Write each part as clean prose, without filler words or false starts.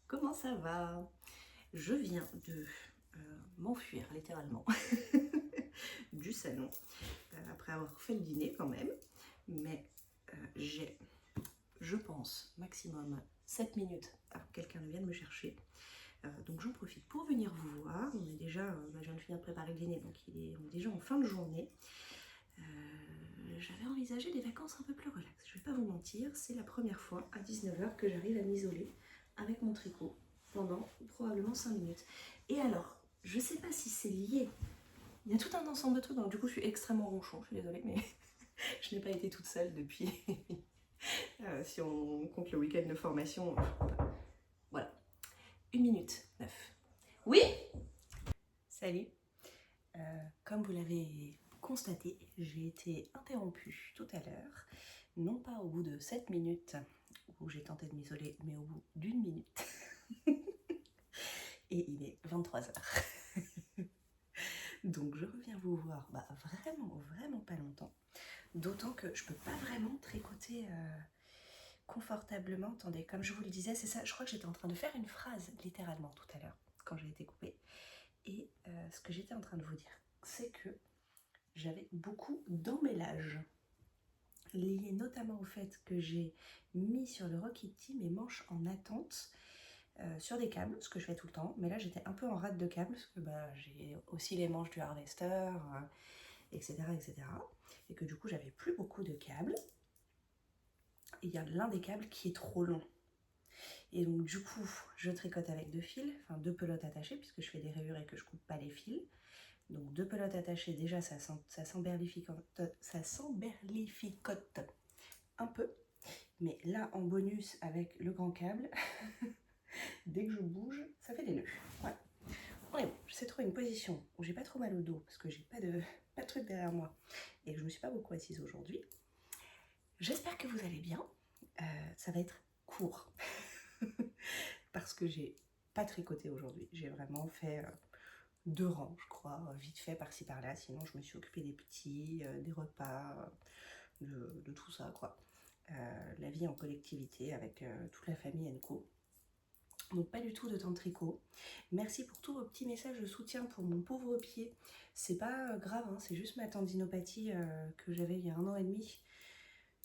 Comment ça va? Je viens de m'enfuir littéralement du salon après avoir fait le dîner quand même, mais j'ai, je pense, maximum 7 minutes avant que quelqu'un ne vienne me chercher. Donc j'en profite pour venir vous voir. On est déjà, je viens de finir de préparer le dîner, donc on est déjà en fin de journée. J'avais envisagé des vacances un peu plus relax. Je vais pas vous mentir, c'est la première fois à 19h que j'arrive à m'isoler avec mon tricot pendant probablement 5 minutes. Et alors, je sais pas si c'est lié. Il y a tout un ensemble de trucs, donc du coup je suis extrêmement ronchon, je suis désolée, mais je n'ai pas été toute seule depuis, si on compte le week-end de formation, voilà. 1 minute 9. Oui. Salut. Comme vous l'avez constaté, j'ai été interrompue tout à l'heure, non pas au bout de 7 minutes où j'ai tenté de m'isoler, mais au bout d'1 minute. Et il est 23h. Donc je reviens vous voir vraiment pas longtemps. D'autant que je peux pas vraiment tricoter confortablement. Attendez, comme je vous le disais, c'est ça, je crois que j'étais en train de faire une phrase littéralement tout à l'heure quand j'ai été coupée. Et ce que j'étais en train de vous dire, c'est que j'avais beaucoup d'emmêlage, lié notamment au fait que j'ai mis sur le Rokiti mes manches en attente sur des câbles, ce que je fais tout le temps, mais là j'étais un peu en rate de câbles, parce que j'ai aussi les manches du harvester, etc., et que du coup j'avais plus beaucoup de câbles, et il y a l'un des câbles qui est trop long. Et donc du coup, je tricote avec 2 fils, enfin 2 pelotes attachées, puisque je fais des rayures et que je coupe pas les fils. Donc 2 pelotes attachées, déjà ça s'emberlificote un peu. Mais là, en bonus, avec le grand câble, dès que je bouge, ça fait des nœuds. Voilà. On est bon, j'essaie de trouver une position où j'ai pas trop mal au dos, parce que j'ai pas de truc derrière moi, et que je me suis pas beaucoup assise aujourd'hui. J'espère que vous allez bien. Ça va être court. Parce que j'ai pas tricoté aujourd'hui. J'ai vraiment fait 2 rangs, je crois, vite fait par-ci par-là. Sinon, je me suis occupée des petits, des repas, de tout ça, quoi. La vie en collectivité avec toute la famille co. Donc pas du tout de temps de tricot. Merci pour tous vos petits messages de soutien pour mon pauvre pied. C'est pas grave, hein, c'est juste ma tendinopathie que j'avais il y a 1 an et demi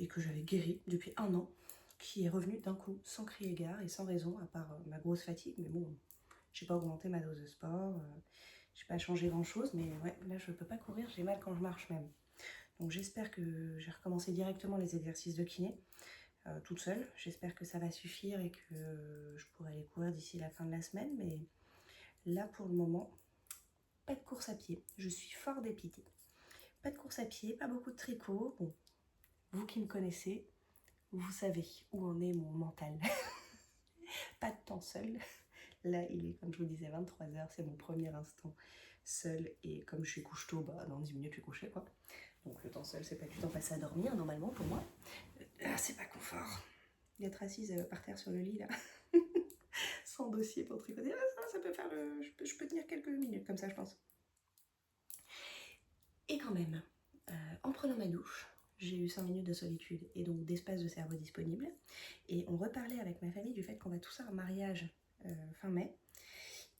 et que j'avais guéri depuis 1 an, qui est revenue d'un coup, sans crier gare et sans raison, à part ma grosse fatigue. Mais bon, j'ai pas augmenté ma dose de sport, j'ai pas changé grand chose, mais ouais, là je peux pas courir, j'ai mal quand je marche même. Donc j'espère que j'ai recommencé directement les exercices de kiné, toute seule. J'espère que ça va suffire et que je pourrai aller courir d'ici la fin de la semaine, mais là pour le moment, pas de course à pied. Je suis fort dépitée. Pas de course à pied, pas beaucoup de tricot. Bon, vous qui me connaissez, vous savez où en est mon mental. Pas de temps seul. Là, il est, comme je vous le disais, 23h, c'est mon premier instant seul. Et comme je suis couche tôt, dans 10 minutes, je suis couchée, quoi. Donc le temps seul, c'est pas du temps passé à dormir, normalement, pour moi. C'est pas confort. D'être assise par terre sur le lit, là, sans dossier pour tricoter, ça peut faire le... Je peux tenir quelques minutes, comme ça, je pense. Et quand même, en prenant ma douche, j'ai eu 5 minutes de solitude et donc d'espace de cerveau disponible. Et on reparlait avec ma famille du fait qu'on va tous à un mariage fin mai.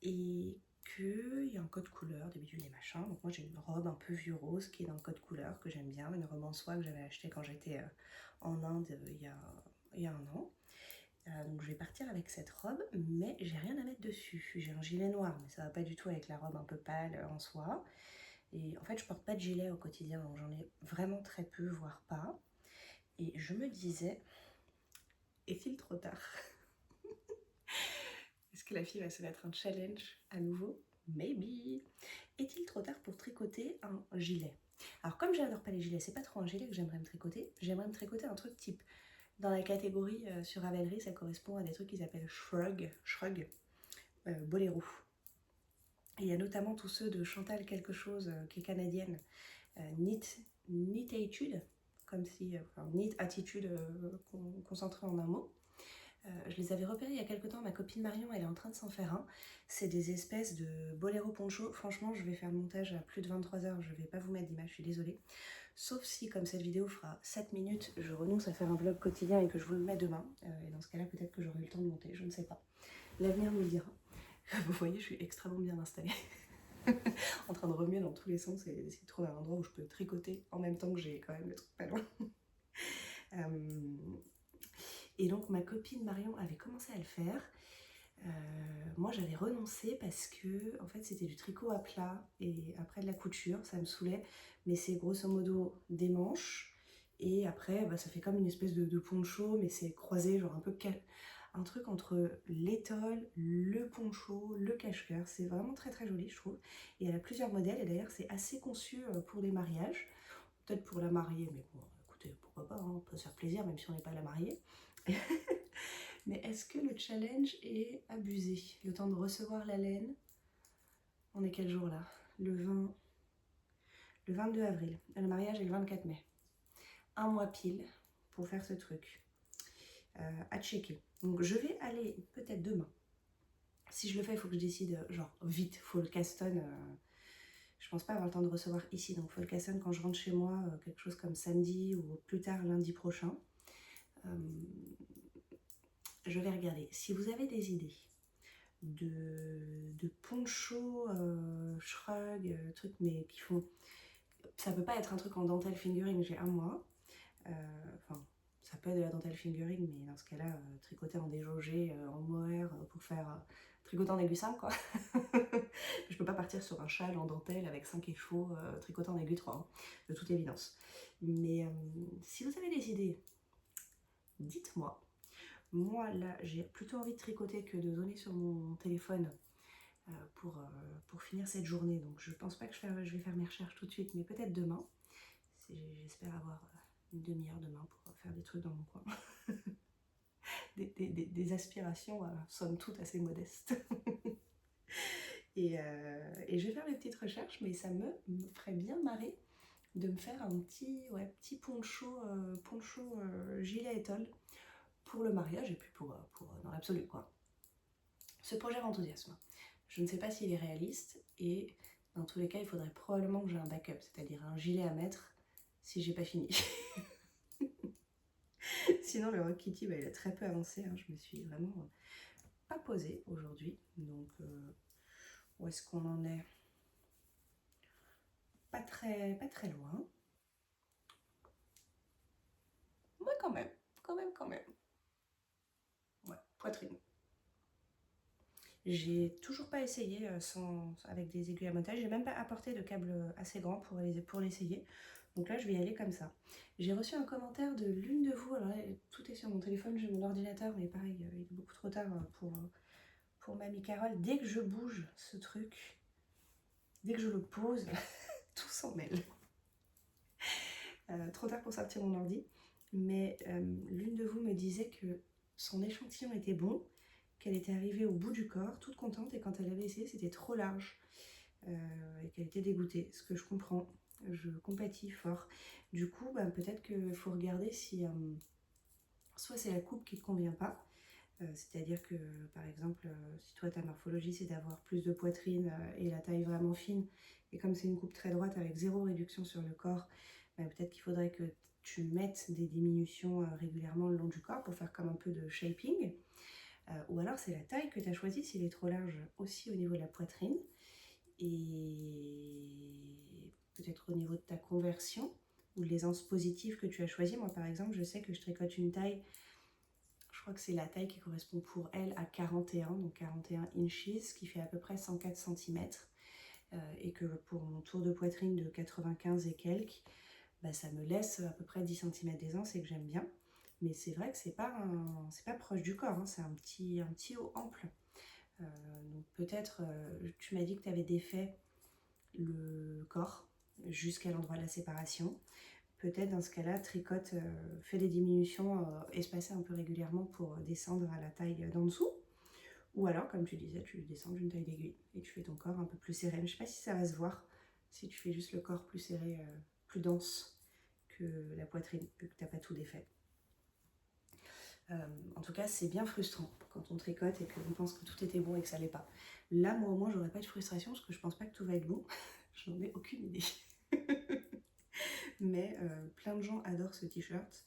Et qu'il y a un code couleur, des bidules, des machins. Donc moi j'ai une robe un peu vieux rose qui est dans le code couleur, que j'aime bien. Une robe en soie que j'avais achetée quand j'étais en Inde il y a 1 an. Donc je vais partir avec cette robe, mais j'ai rien à mettre dessus. J'ai un gilet noir, mais ça va pas du tout avec la robe un peu pâle en soie. Et en fait, je porte pas de gilet au quotidien, donc j'en ai vraiment très peu, voire pas. Et je me disais, est-il trop tard? Est-ce que la fille va se mettre un challenge à nouveau? Maybe. Est-il trop tard pour tricoter un gilet? Alors comme j'adore pas les gilets, c'est pas trop un gilet que j'aimerais me tricoter. J'aimerais me tricoter un truc type, dans la catégorie sur Ravelry, ça correspond à des trucs qui s'appellent shrug, boléro. Et il y a notamment tous ceux de Chantal quelque chose, qui est canadienne, Knit Attitude, comme si, enfin, Knit Attitude concentré en un mot. Je les avais repérés il y a quelques temps, ma copine Marion, elle est en train de s'en faire un. C'est des espèces de boléro poncho. Franchement, je vais faire le montage à plus de 23h, je vais pas vous mettre d'image, je suis désolée. Sauf si, comme cette vidéo fera 7 minutes, je renonce à faire un vlog quotidien et que je vous le mets demain. Et dans ce cas-là, peut-être que j'aurai eu le temps de monter, je ne sais pas. L'avenir nous le dira. Vous voyez, je suis extrêmement bien installée. En train de remuer dans tous les sens et d'essayer de trouver un endroit où je peux tricoter en même temps que j'ai quand même le truc pas loin. Et donc ma copine Marion avait commencé à le faire. Moi j'avais renoncé parce que en fait c'était du tricot à plat et après de la couture, ça me saoulait, mais c'est grosso modo des manches et après bah, ça fait comme une espèce de poncho, mais c'est croisé, genre un truc entre l'étole, le poncho, le cache-cœur. C'est vraiment très très joli je trouve, et elle a plusieurs modèles et d'ailleurs c'est assez conçu pour des mariages, peut-être pour la mariée, mais bon écoutez pourquoi pas, hein, on peut se faire plaisir même si on n'est pas la mariée. Mais est-ce que le challenge est abusé? Le temps de recevoir la laine, on est quel jour là? Le 22 avril. Le mariage est le 24 mai. Un mois pile pour faire ce truc. À checker. Donc je vais aller peut-être demain. Si je le fais, il faut que je décide, genre vite, faut le caston. Je pense pas avoir le temps de recevoir ici, donc faut le caston quand je rentre chez moi, quelque chose comme samedi ou plus tard lundi prochain. Je vais regarder. Si vous avez des idées de poncho, shrug, trucs, mais qui font... Ça peut pas être un truc en dentelle fingering, j'ai un mois. Enfin, ça peut être de la dentelle fingering, mais dans ce cas-là, tricoter en déjaugé, en mohair, pour faire tricoter en aiguille 5, quoi. Je peux pas partir sur un châle en dentelle avec 5 échos, tricoter en aiguille 3, hein, de toute évidence. Mais si vous avez des idées, dites-moi. Moi, là, j'ai plutôt envie de tricoter que de zoner sur mon téléphone pour finir cette journée. Donc, je pense pas que je vais faire mes recherches tout de suite, mais peut-être demain. J'espère avoir une demi-heure demain pour faire des trucs dans mon coin. des aspirations, somme toute, assez modestes. et je vais faire mes petites recherches, mais ça me ferait bien marrer de me faire un petit poncho, gilet étole pour le mariage et puis pour dans l'absolu, quoi. Ce projet m'enthousiasme. Je ne sais pas s'il est réaliste et dans tous les cas, il faudrait probablement que j'ai un backup, c'est-à-dire un gilet à mettre si j'ai pas fini. Sinon, le Rock Kitty, bah, il a très peu avancé, hein. Je me suis vraiment pas posée aujourd'hui. Donc, où est-ce qu'on en est? Pas très loin. Ouais, quand même. Ouais, poitrine. J'ai toujours pas essayé avec des aiguilles à montage. J'ai même pas apporté de câble assez grand pour l'essayer. Donc là, je vais y aller comme ça. J'ai reçu un commentaire de l'une de vous. Alors là, tout est sur mon téléphone, j'ai mon ordinateur, mais pareil, il est beaucoup trop tard pour Mamie Carole. Dès que je bouge ce truc, dès que je le pose, tout s'en mêle. Trop tard pour sortir mon ordi. Mais l'une de vous me disait que son échantillon était bon, qu'elle était arrivée au bout du corps, toute contente, et quand elle avait essayé, c'était trop large. Et qu'elle était dégoûtée, ce que je comprends. Je compatis fort. Du coup, bah, peut-être qu'il faut regarder si soit c'est la coupe qui ne te convient pas, c'est-à-dire que par exemple, si toi ta morphologie c'est d'avoir plus de poitrine et la taille vraiment fine, et comme c'est une coupe très droite avec zéro réduction sur le corps, bah, peut-être qu'il faudrait que tu mettes des diminutions régulièrement le long du corps pour faire comme un peu de shaping. Ou alors c'est la taille que tu as choisie s'il est trop large aussi au niveau de la poitrine. Et peut-être au niveau de ta conversion ou de l'aisance positive que tu as choisi. Moi par exemple, je sais que je tricote une taille, je crois que c'est la taille qui correspond pour elle à 41, donc 41 inches, qui fait à peu près 104 cm. Et que pour mon tour de poitrine de 95 et quelques, bah, ça me laisse à peu près 10 cm d'aisance et que j'aime bien. Mais c'est vrai que c'est pas proche du corps, hein, c'est un petit haut ample. Donc peut-être, tu m'as dit que tu avais défait le corps jusqu'à l'endroit de la séparation. Peut-être dans ce cas-là, tricote, fais des diminutions espacées un peu régulièrement pour descendre à la taille d'en dessous. Ou alors, comme tu disais, tu descends d'une taille d'aiguille et tu fais ton corps un peu plus serré. Je ne sais pas si ça va se voir si tu fais juste le corps plus serré, plus dense que la poitrine, vu que tu n'as pas tout défait. En tout cas, c'est bien frustrant quand on tricote et qu'on pense que tout était bon et que ça l'est pas. Là, moi au moins, j'aurais pas de frustration parce que je pense pas que tout va être bon. Je n'en ai aucune idée. Mais plein de gens adorent ce t-shirt.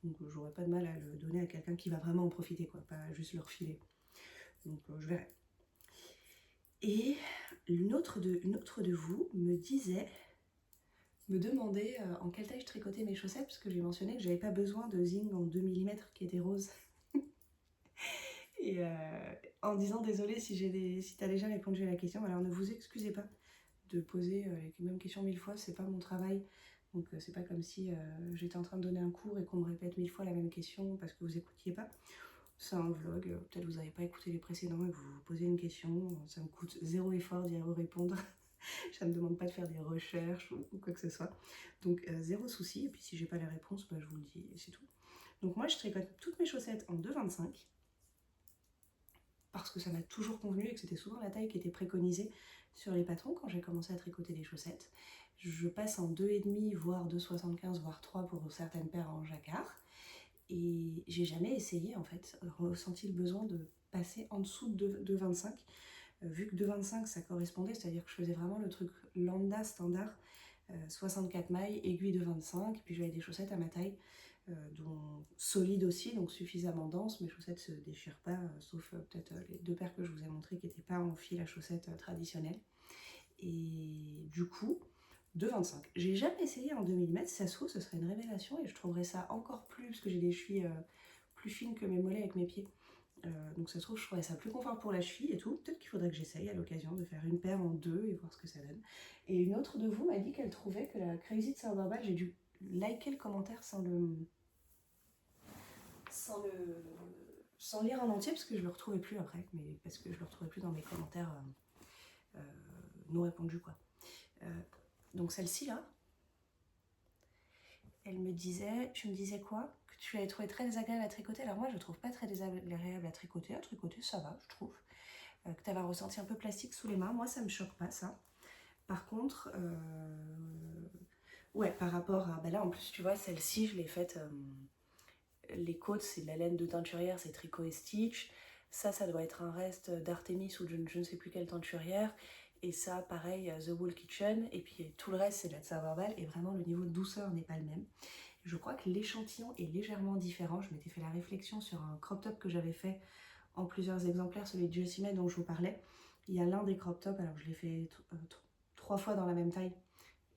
Donc j'aurais pas de mal à le donner à quelqu'un qui va vraiment en profiter, quoi, pas juste le refiler. Donc je verrai. Et une autre de vous me demandait en quelle taille je tricotais mes chaussettes, parce que j'ai mentionné que j'avais pas besoin de zing en 2 mm qui était rose. Et en disant désolé si t'as déjà répondu à la question, alors ne vous excusez pas de poser les mêmes questions 1000 fois, c'est pas mon travail. Donc c'est pas comme si j'étais en train de donner un cours et qu'on me répète 1000 fois la même question parce que vous écoutiez pas. C'est un vlog, peut-être vous n'avez pas écouté les précédents et vous vous posez une question, ça me coûte 0 effort d'y répondre. Ça ne me demande pas de faire des recherches ou quoi que ce soit. Donc zéro souci, et puis si j'ai pas les réponses, bah, je vous le dis et c'est tout. Donc moi je tricote toutes mes chaussettes en 2,25 parce que ça m'a toujours convenu et que c'était souvent la taille qui était préconisée sur les patrons quand j'ai commencé à tricoter des chaussettes. Je passe en 2,5 voire 2,75 voire 3 pour certaines paires en jacquard. Et j'ai jamais essayé en fait, ressenti le besoin de passer en dessous de 2,25. Vu que 2,25 ça correspondait, c'est-à-dire que je faisais vraiment le truc lambda standard, 64 mailles, aiguille de 25, et puis j'avais des chaussettes à ma taille, dont solides aussi, donc suffisamment denses. Mes chaussettes se déchirent pas, sauf peut-être les 2 paires que je vous ai montrées qui n'étaient pas en fil à chaussettes traditionnelles. Et du coup, 2,25. J'ai jamais essayé en 2 mm, si ça se trouve ce serait une révélation et je trouverais ça encore plus, parce que j'ai des chevilles plus fines que mes mollets avec mes pieds. Donc ça se trouve je trouverais ça plus confort pour la cheville et tout. Peut-être qu'il faudrait que j'essaye à l'occasion de faire une paire en 2 et voir ce que ça donne. Et une autre de vous m'a dit qu'elle trouvait que la Crazy de Saint-Barbal, j'ai dû liker le commentaire sans lire en entier parce que je le retrouvais plus après, mais parce que je le retrouvais plus dans mes commentaires non répondus quoi. Donc celle-ci là, elle me disait, tu me disais quoi? Que tu l'avais trouvé très désagréable à tricoter. Alors moi je trouve pas très désagréable à tricoter ça va je trouve. Que tu avais un ressenti un peu plastique sous les mains, moi ça me choque pas ça. Par contre, ouais par rapport à, bah là en plus tu vois celle-ci je l'ai faite, les côtes c'est de la laine de teinturière, c'est tricot et stitch. Ça doit être un reste d'Artemis ou je ne sais plus quelle teinturière. Et ça, pareil, The Wool Kitchen. Et puis tout le reste, c'est de la Saint-Barbal. Et vraiment, le niveau de douceur n'est pas le même. Je crois que l'échantillon est légèrement différent. Je m'étais fait la réflexion sur un crop top que j'avais fait en plusieurs exemplaires, celui de Jessie May dont je vous parlais. Il y a l'un des crop tops, alors je l'ai fait 3 fois dans la même taille.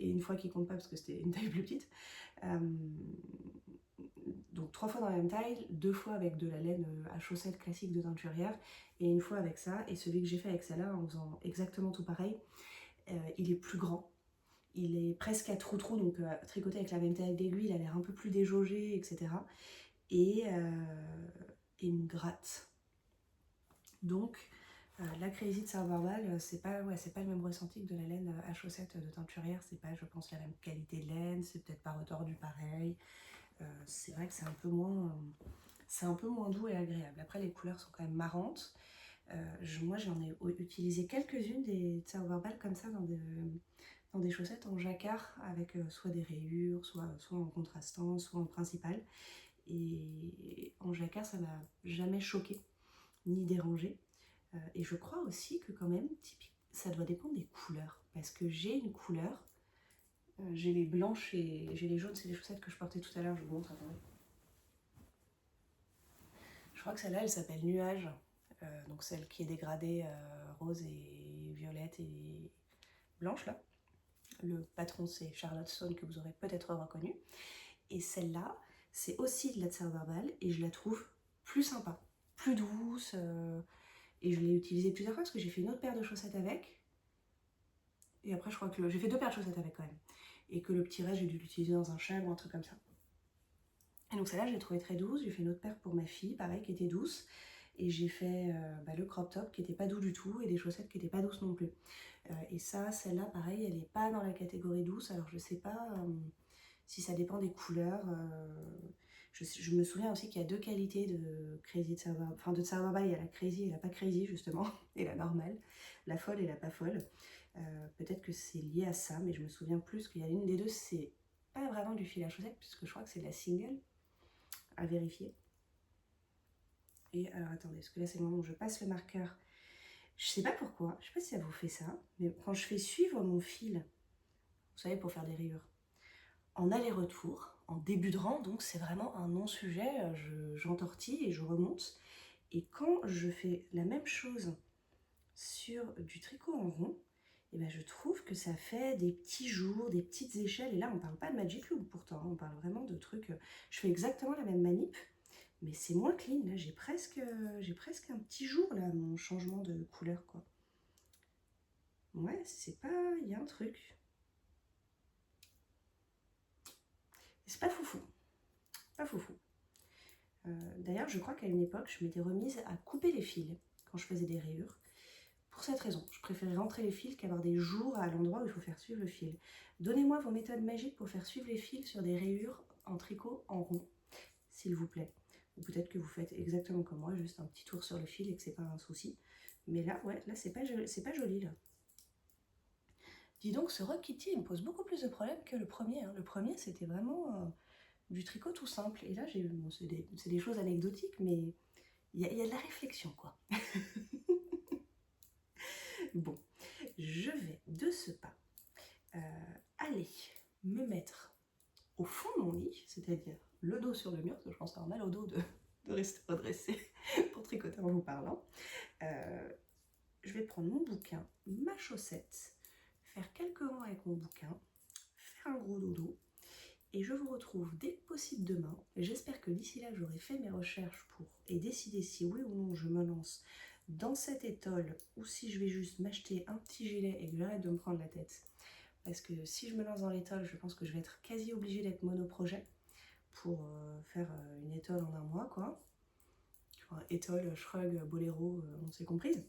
Et une fois qui compte pas parce que c'était une taille plus petite. Donc 3 fois dans la même taille, 2 fois avec de la laine à chaussettes classique de teinturière et une fois avec ça. Et celui que j'ai fait avec celle-là en faisant exactement tout pareil, il est plus grand. Il est presque à trou-trou, donc tricoté avec la même taille d'aiguille, il a l'air un peu plus déjaugé, etc. Et il me gratte. Donc la Crazy de Saint-Barbal, c'est pas le même ressenti que de la laine à chaussettes de teinturière. C'est pas, je pense, la même qualité de laine, c'est peut-être pas retordu pareil. C'est vrai que c'est un peu moins doux et agréable. Après les couleurs sont quand même marrantes. Moi j'en ai utilisé quelques-unes des Saint-Barbal comme ça dans des chaussettes en jacquard avec soit des rayures, soit en contrastant, soit en principal. Et en jacquard ça m'a jamais choqué ni dérangé. Et je crois aussi que quand même ça doit dépendre des couleurs, parce que j'ai une couleur. J'ai les blanches et j'ai les jaunes, c'est les chaussettes que je portais tout à l'heure, je vous montre, attendez. Je crois que celle-là, elle s'appelle Nuage, donc celle qui est dégradée rose et violette et blanche là. Le patron c'est Charlotte Stone que vous aurez peut-être reconnu. Et celle-là, c'est aussi de la Saint-Barbal et je la trouve plus sympa, plus douce. Et je l'ai utilisée plusieurs fois parce que j'ai fait une autre paire de chaussettes avec. Et après, je crois que j'ai fait 2 paires de chaussettes avec quand même. Et que le petit reste, j'ai dû l'utiliser dans un châle ou un truc comme ça. Et donc celle-là, je l'ai trouvée très douce. J'ai fait une autre paire pour ma fille, pareil, qui était douce. Et j'ai fait le crop top qui n'était pas doux du tout et des chaussettes qui n'étaient pas douces non plus. Et ça, celle-là, pareil, elle n'est pas dans la catégorie douce. Alors je sais pas si ça dépend des couleurs. Je me souviens aussi qu'il y a 2 qualités de Crazy de Saint-Barbal. Enfin de Saint-Barbal, il y a la Crazy et la pas Crazy justement. Et la normale. La folle et la pas folle. Peut-être que c'est lié à ça, mais je me souviens plus qu'il y a une des deux, c'est pas vraiment du fil à chaussette, puisque je crois que c'est de la single, à vérifier. Et alors attendez, parce que là c'est le moment où je passe le marqueur. Je sais pas pourquoi, je sais pas si ça vous fait ça, mais quand je fais suivre mon fil, vous savez, pour faire des rayures, en aller-retour, en début de rang, donc c'est vraiment un non-sujet, j'entortille et je remonte. Et quand je fais la même chose sur du tricot en rond, et ben je trouve que ça fait des petits jours, des petites échelles. Et là, on parle pas de Magic Loop pourtant, on parle vraiment de trucs... Je fais exactement la même manip, mais c'est moins clean. Là, j'ai presque un petit jour, là, mon changement de couleur, quoi. Ouais, c'est pas... Il y a un truc. C'est pas foufou. Pas foufou. D'ailleurs, je crois qu'à une époque, je m'étais remise à couper les fils quand je faisais des rayures. Pour cette raison, je préférais rentrer les fils qu'avoir des jours à l'endroit où il faut faire suivre le fil. Donnez-moi vos méthodes magiques pour faire suivre les fils sur des rayures en tricot en rond, s'il vous plaît. Ou peut-être que vous faites exactement comme moi, juste un petit tour sur le fil et que c'est pas un souci. Mais là, ouais, là c'est pas joli là. Dis donc, ce Rock Kitty, il me pose beaucoup plus de problèmes que le premier. Hein. Le premier, c'était vraiment du tricot tout simple. Et là, bon, c'est des choses anecdotiques, mais il y a de la réflexion, quoi. Bon, je vais de ce pas aller me mettre au fond de mon lit, c'est-à-dire le dos sur le mur, parce que je pense avoir mal au dos de rester redressé pour tricoter en vous parlant. Je vais prendre mon bouquin, ma chaussette, faire quelques rangs avec mon bouquin, faire un gros dodo, et je vous retrouve dès que possible demain. J'espère que d'ici là, j'aurai fait mes recherches et décider si oui ou non je me lance dans cette étole ou si je vais juste m'acheter un petit gilet et que j'arrête de me prendre la tête. Parce que si je me lance dans l'étole, je pense que je vais être quasi obligée d'être monoprojet pour faire une étole en un mois, quoi. Tu vois, étole, shrug, boléro, on s'est comprise.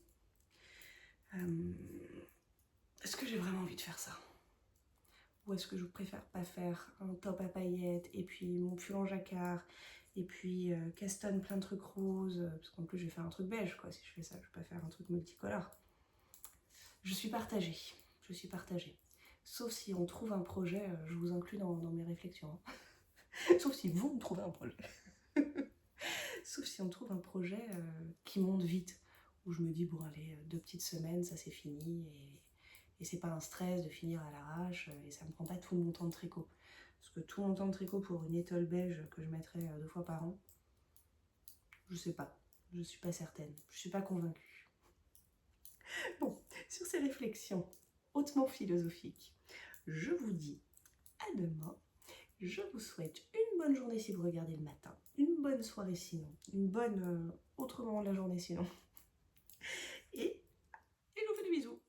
Est-ce que j'ai vraiment envie de faire ça? Ou est-ce que je préfère pas faire un top à paillettes et puis mon pull en jacquard et puis castonne plein de trucs roses, parce qu'en plus je vais faire un truc beige, quoi. Si je fais ça, je vais pas faire un truc multicolore. Je suis partagée, je suis partagée. Sauf si on trouve un projet, je vous inclus dans mes réflexions. Hein. Sauf si vous me trouvez un projet. Sauf si on trouve un projet qui monte vite, où je me dis, bon allez, 2 petites semaines, ça c'est fini, et c'est pas un stress de finir à l'arrache, et ça me prend pas tout mon temps de tricot. Parce que tout mon temps de tricot pour une étole beige que je mettrais 2 fois par an, je sais pas, je suis pas certaine, je suis pas convaincue. Bon, sur ces réflexions hautement philosophiques, je vous dis à demain. Je vous souhaite une bonne journée si vous regardez le matin, une bonne soirée sinon, une bonne autre moment de la journée sinon. Et je vous fais des bisous.